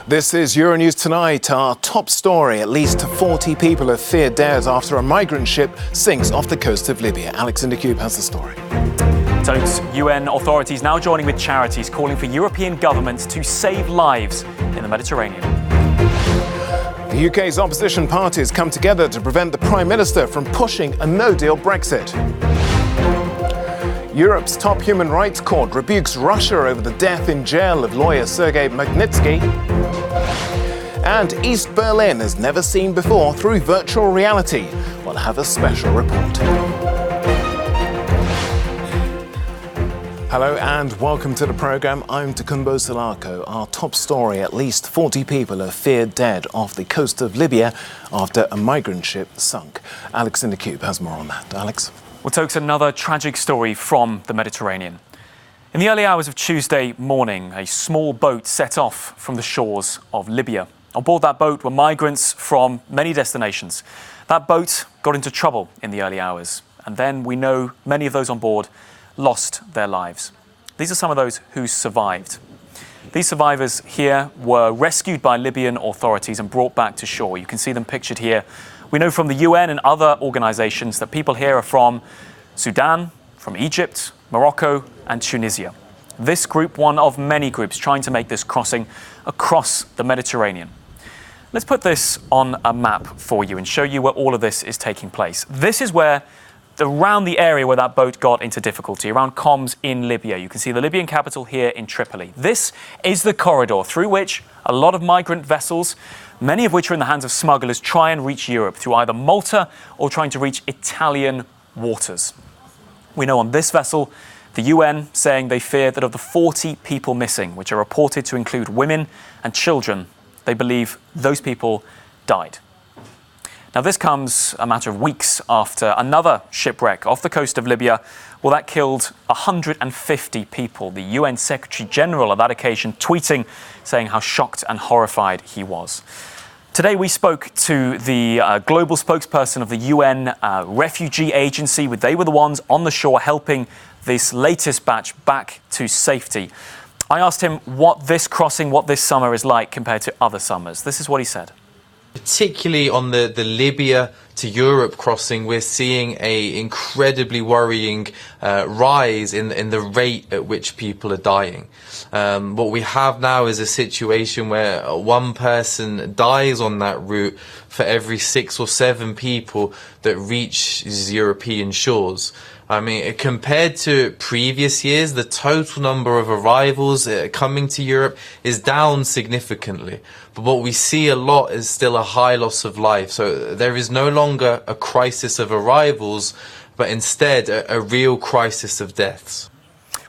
This is Euronews Tonight. Our top story: at least 40 people are feared dead after a migrant ship sinks off the coast of Libya. Alex in the Cube has the story. Totes, UN authorities now joining with charities calling for European governments to save lives in the Mediterranean. The UK's opposition parties come together to prevent the Prime Minister from pushing a no-deal Brexit. Europe's top human rights court rebukes Russia over the death in jail of lawyer Sergei Magnitsky. And East Berlin has never seen before through virtual reality. We'll have a special report. Hello and welcome to the programme. I'm Takumbo Salako. Our top story: at least 40 people are feared dead off the coast of Libya after a migrant ship sunk. Alex in the Cube has more on that. Alex? Well, Tokes, another tragic story from the Mediterranean. In the early hours of Tuesday morning, a small boat set off from the shores of Libya. On board that boat were migrants from many destinations. That boat got into trouble in the early hours, and then we know many of those on board lost their lives. These are some of those who survived. These survivors here were rescued by Libyan authorities and brought back to shore. You can see them pictured here. We know from the UN and other organisations that people here are from Sudan, from Egypt, Morocco and Tunisia. This group, one of many groups trying to make this crossing across the Mediterranean. Let's put this on a map for you and show you where all of this is taking place. This is where, around the area where that boat got into difficulty, around Coms in Libya. You can see the Libyan capital here in Tripoli. This is the corridor through which a lot of migrant vessels, many of which are in the hands of smugglers, try and reach Europe through either Malta or trying to reach Italian waters. We know on this vessel, the UN saying they fear that of the 40 people missing, which are reported to include women and children, they believe those people died. Now, this comes a matter of weeks after another shipwreck off the coast of Libya. Well, that killed 150 people. The UN Secretary General on that occasion tweeting, saying how shocked and horrified he was. Today, we spoke to the global spokesperson of the UN refugee agency. They were the ones on the shore helping this latest batch back to safety. I asked him what this crossing, what this summer is like compared to other summers. This is what he said. Particularly on the Libya to Europe crossing, we're seeing a incredibly worrying rise in the rate at which people are dying. What we have now is a situation where one person dies on that route for every 6 or 7 people that reach European shores. I mean, compared to previous years, the total number of arrivals coming to Europe is down significantly. But what we see a lot is still a high loss of life. So there is no longer a crisis of arrivals, but instead a real crisis of deaths.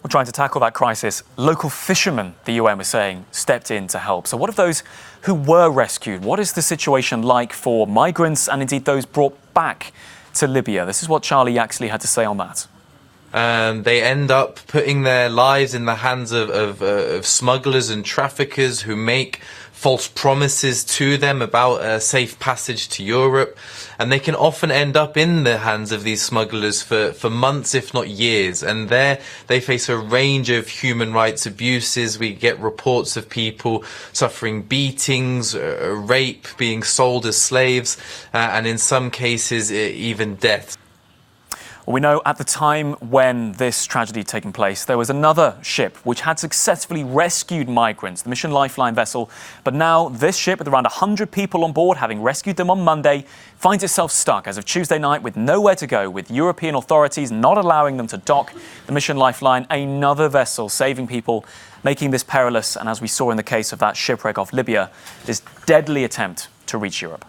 We're trying to tackle that crisis. Local fishermen, the UN was saying, stepped in to help. So what of those who were rescued? What is the situation like for migrants and indeed those brought back to Libya? This is what Charlie Yaxley had to say on that. They end up putting their lives in the hands of smugglers and traffickers who make false promises to them about a safe passage to Europe, and they can often end up in the hands of these smugglers for months, if not years, and there they face a range of human rights abuses. We get reports of people suffering beatings, rape, being sold as slaves, and in some cases even death. We know at the time when this tragedy had taken place, there was another ship which had successfully rescued migrants, the Mission Lifeline vessel. But now this ship, with around 100 people on board, having rescued them on Monday, finds itself stuck as of Tuesday night with nowhere to go, with European authorities not allowing them to dock the Mission Lifeline, another vessel saving people, making this perilous, and as we saw in the case of that shipwreck off Libya, this deadly attempt to reach Europe.